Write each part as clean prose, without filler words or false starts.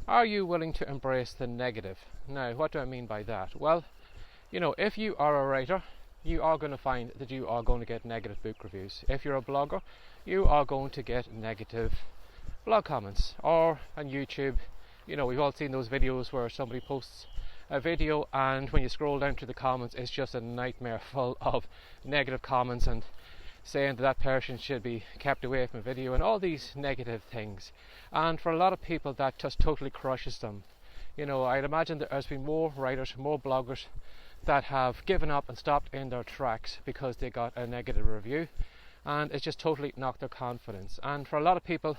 Are you willing to embrace the negative? Now, what do I mean by that? Well, if you are a writer, you are going to find that you are going to get negative book reviews. If you're a blogger, you are going to get negative blog comments. Or on YouTube, we've all seen those videos where somebody posts a video and when you scroll down to the comments, it's just a nightmare full of negative comments and saying that person should be kept away from a video and all these negative things. And for a lot of people, that just totally crushes them. I'd imagine that there's been more writers, more bloggers that have given up and stopped in their tracks because they got a negative review, and it's just totally knocked their confidence. And for a lot of people,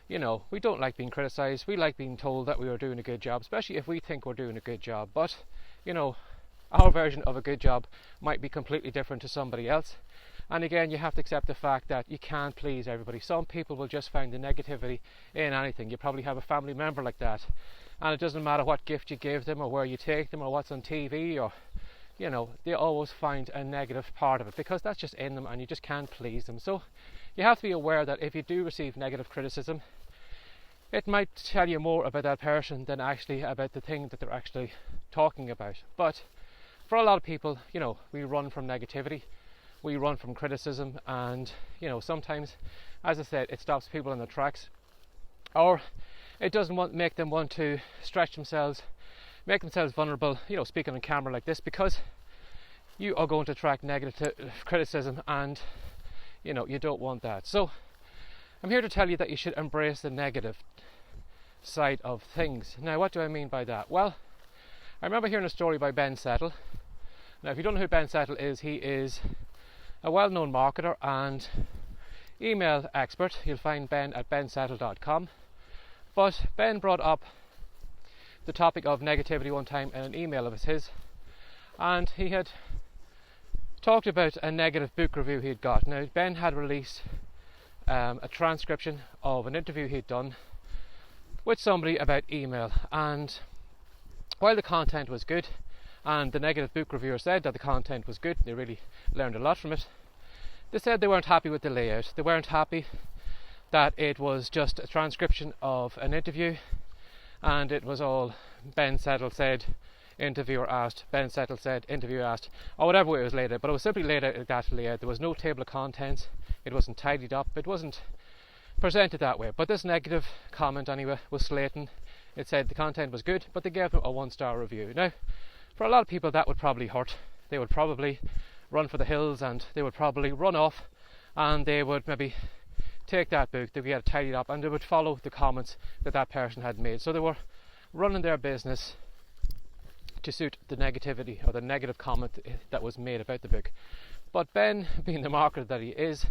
we don't like being criticised. We like being told that we are doing a good job, especially if we think we're doing a good job. But, our version of a good job might be completely different to somebody else. And again, you have to accept the fact that you can't please everybody. Some people will just find the negativity in anything. You probably have a family member like that, and it doesn't matter what gift you give them or where you take them or what's on TV, or they always find a negative part of it because that's just in them and you just can't please them. So you have to be aware that if you do receive negative criticism, it might tell you more about that person than actually about the thing that they're actually talking about. But for a lot of people, we run from negativity, we run from criticism, and sometimes, as I said, it stops people in their tracks, or it doesn't make them want to stretch themselves, make themselves vulnerable, speaking on camera like this, because you are going to attract negative criticism, and you don't want that. So I'm here to tell you that you should embrace the negative side of things. Now, what do I mean by that? Well, I remember hearing a story by Ben Settle. Now, if you don't know who Ben Settle is, he is a well-known marketer and email expert. You'll find Ben at bensettle.com. But Ben brought up the topic of negativity one time in an email of his, and he had talked about a negative book review he'd got. Now, Ben had released a transcription of an interview he'd done with somebody about email, and while the content was good and the negative book reviewer said that the content was good, they really learned a lot from it, they said they weren't happy with the layout. They weren't happy that it was just a transcription of an interview and it was all Ben Settle said, interviewer asked, Ben Settle said, interviewer asked, or whatever way it was laid out. But it was simply laid out like that layout. There was no table of contents, it wasn't tidied up, it wasn't presented that way. But this negative comment anyway was slating. It said the content was good, but they gave them a 1-star review. Now, for a lot of people that would probably hurt. They would probably run for the hills and they would probably run off, and they would maybe take that book, they would get it tidied up, and they would follow the comments that person had made. So they were running their business to suit the negativity or the negative comment that was made about the book. But Ben, being the marketer that he is,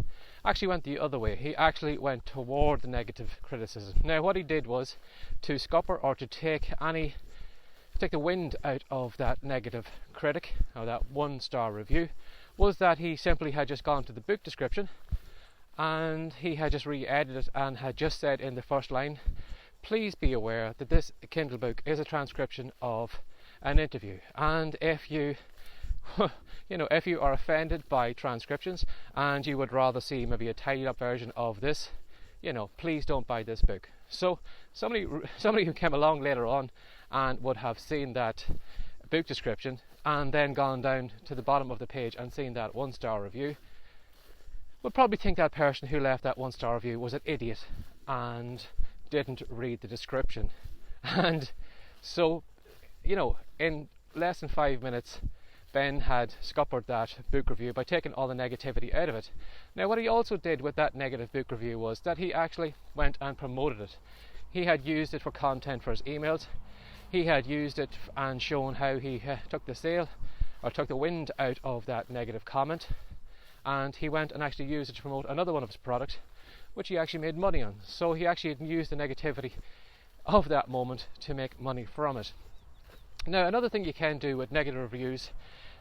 actually went the other way. He actually went toward the negative criticism. Now, what he did was to scupper or to take the wind out of that negative critic or that 1-star review, was that he simply had just gone to the book description and he had just re-edited it and had just said in the first line, please be aware that this Kindle book is a transcription of an interview, and if you if you are offended by transcriptions and you would rather see maybe a tidied up version of this, please don't buy this book. So somebody who came along later on and would have seen that book description and then gone down to the bottom of the page and seen that 1-star review would probably think that person who left that 1-star review was an idiot and didn't read the description. And so, in less than 5 minutes, Ben had scuppered that book review by taking all the negativity out of it. Now, what he also did with that negative book review was that he actually went and promoted it. He had used it for content for his emails. He had used it and shown how he took the sale or took the wind out of that negative comment, and he went and actually used it to promote another one of his products, which he actually made money on. So he actually used the negativity of that moment to make money from it. Now, another thing you can do with negative reviews,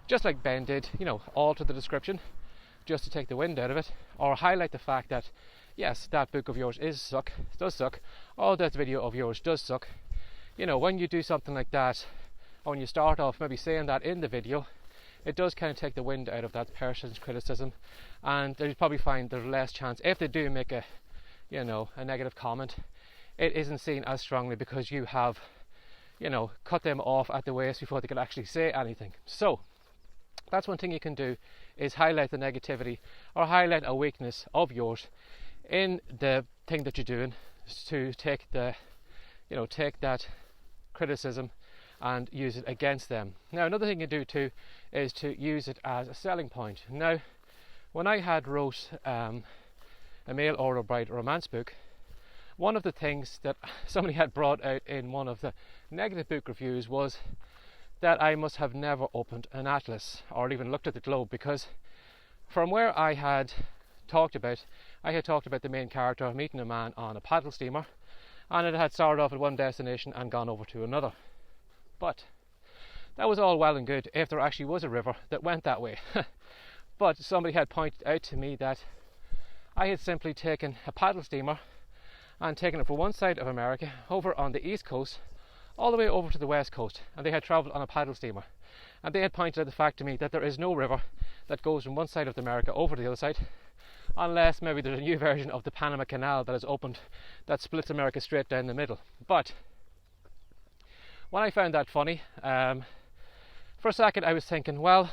just like Ben did, alter the description just to take the wind out of it, or highlight the fact that yes, that book of yours does suck, or that video of yours does suck. When you do something like that, or when you start off maybe saying that in the video, it does kind of take the wind out of that person's criticism, and you'll probably find there's less chance if they do make a negative comment. it isn't seen as strongly because you have, cut them off at the waist before they can actually say anything. So that's one thing you can do, is highlight the negativity or highlight a weakness of yours in the thing that you're doing, to take that criticism and use it against them. Now, another thing you do too is to use it as a selling point. Now, when I had wrote a mail order bride romance book, one of the things that somebody had brought out in one of the negative book reviews was that I must have never opened an atlas or even looked at the globe, because from where I had talked about the main character meeting a man on a paddle steamer, and it had started off at one destination and gone over to another. But that was all well and good if there actually was a river that went that way. But somebody had pointed out to me that I had simply taken a paddle steamer and taken it from one side of America over on the east coast all the way over to the west coast, and they had travelled on a paddle steamer. And they had pointed out the fact to me that there is no river that goes from one side of America over to the other side, unless maybe there's a new version of the Panama Canal that has opened that splits America straight down the middle. But when I found that funny, for a second I was thinking, well,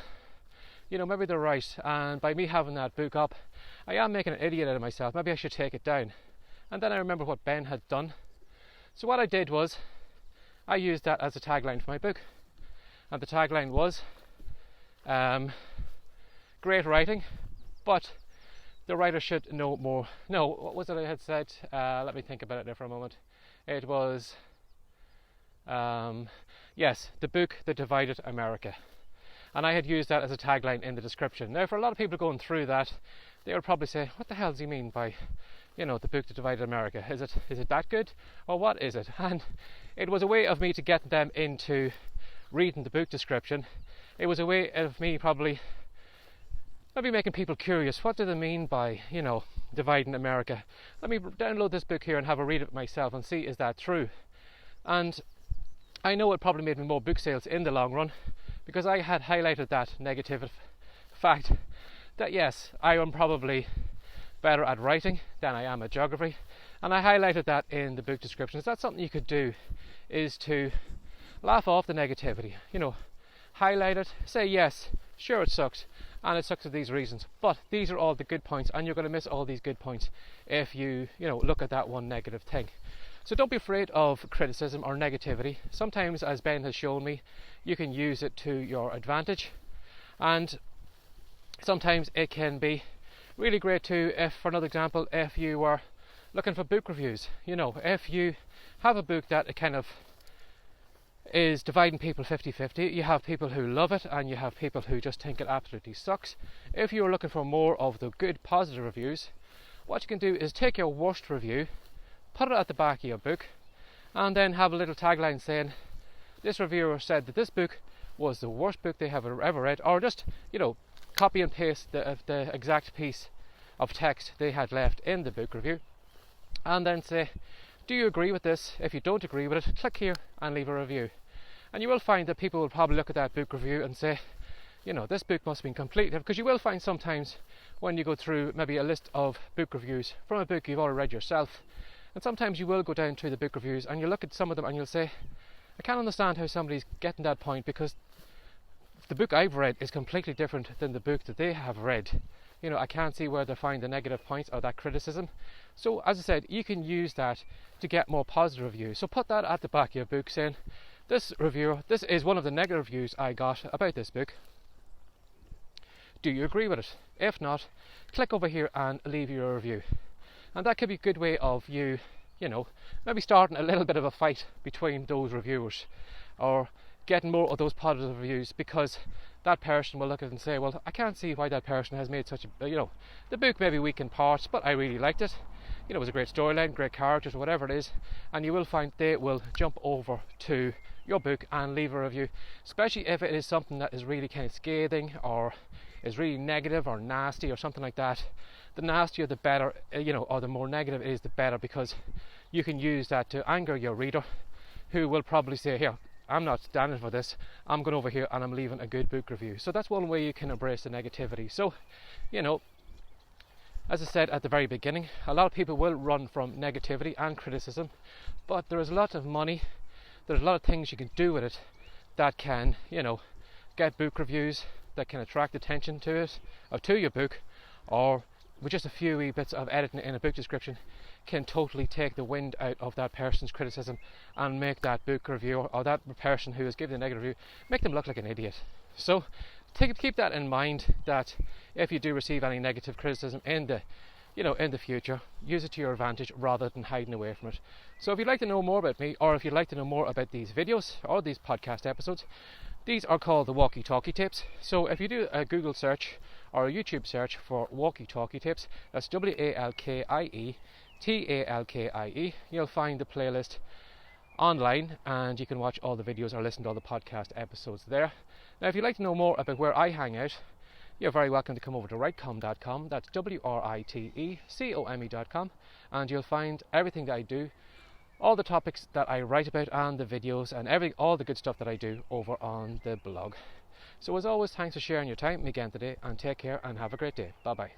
maybe they're right, and by me having that book up, I am making an idiot out of myself. Maybe I should take it down. And then I remember what Ben had done. So what I did was, I used that as a tagline for my book. And the tagline was, great writing, but the writer should know more. No, what was it I had said? Let me think about it there for a moment. It was, yes, the book that divided America. And I had used that as a tagline in the description. Now, for a lot of people going through that, they would probably say, what the hell does he mean by, the book that divided America? Is it that good? Or what is it? And it was a way of me to get them into reading the book description. It was a way of me probably maybe making people curious. What do they mean by, dividing America? Let me download this book here and have a read of it myself and see, is that true? And I know it probably made me more book sales in the long run, because I had highlighted that negative fact that yes, I am probably better at writing than I am at geography, and I highlighted that in the book descriptions. That's something you could do, is to laugh off the negativity, highlight it, say yes, sure it sucks, and it sucks for these reasons, but these are all the good points, and you're going to miss all these good points if you look at that one negative thing. So don't be afraid of criticism or negativity. Sometimes, as Ben has shown me, you can use it to your advantage, and sometimes it can be really great too. If, for another example, if you were looking for book reviews, if you have a book that kind of is dividing people 50-50, you have people who love it and you have people who just think it absolutely sucks. If you're looking for more of the good positive reviews, what you can do is take your worst review, put it at the back of your book, and then have a little tagline saying, this reviewer said that this book was the worst book they have ever read, or just, copy and paste the exact piece of text they had left in the book review, and then say, do you agree with this? If you don't agree with it, click here and leave a review. And you will find that people will probably look at that book review and say, this book must have been complete, because you will find sometimes when you go through maybe a list of book reviews from a book you've already read yourself, and sometimes you will go down to the book reviews and you look at some of them and you'll say, I can't understand how somebody's getting that point, because the book I've read is completely different than the book that they have read. I can't see where they find the negative points or that criticism. So as I said, you can use that to get more positive reviews. So put that at the back of your book saying, this reviewer, this is one of the negative reviews I got about this book. Do you agree with it? If not, click over here and leave your review. And that could be a good way of you, maybe starting a little bit of a fight between those reviewers, or getting more of those positive reviews, because that person will look at it and say, well, I can't see why that person has made such a, the book may be weak in parts, but I really liked it. It was a great storyline, great characters, whatever it is, and you will find they will jump over to your book and leave a review, especially if it is something that is really kind of scathing or is really negative or nasty or something like that. The nastier the better, or the more negative it is the better, because you can use that to anger your reader, who will probably say, here, I'm not standing for this, I'm going over here and I'm leaving a good book review. So that's one way you can embrace the negativity. So, As I said at the very beginning, a lot of people will run from negativity and criticism, but there is a lot of money, there's a lot of things you can do with it that can, get book reviews, that can attract attention to it, or to your book, or with just a few wee bits of editing in a book description can totally take the wind out of that person's criticism and make that book reviewer or that person who is giving a negative review, make them look like an idiot. So keep that in mind, that if you do receive any negative criticism in the future, use it to your advantage rather than hiding away from it. So if you'd like to know more about me, or if you'd like to know more about these videos or these podcast episodes, these are called the Walkie Talkie Tapes. So if you do a Google search or a YouTube search for Walkie Talkie Tapes, that's WALKIE TALKIE, you'll find the playlist online and you can watch all the videos or listen to all the podcast episodes there. Now if you'd like to know more about where I hang out, you're very welcome to come over to writecom.com, that's WRITECOME.com, and you'll find everything that I do, all the topics that I write about and the videos and all the good stuff that I do over on the blog. So as always, thanks for sharing your time with me again today, and take care and have a great day. Bye bye.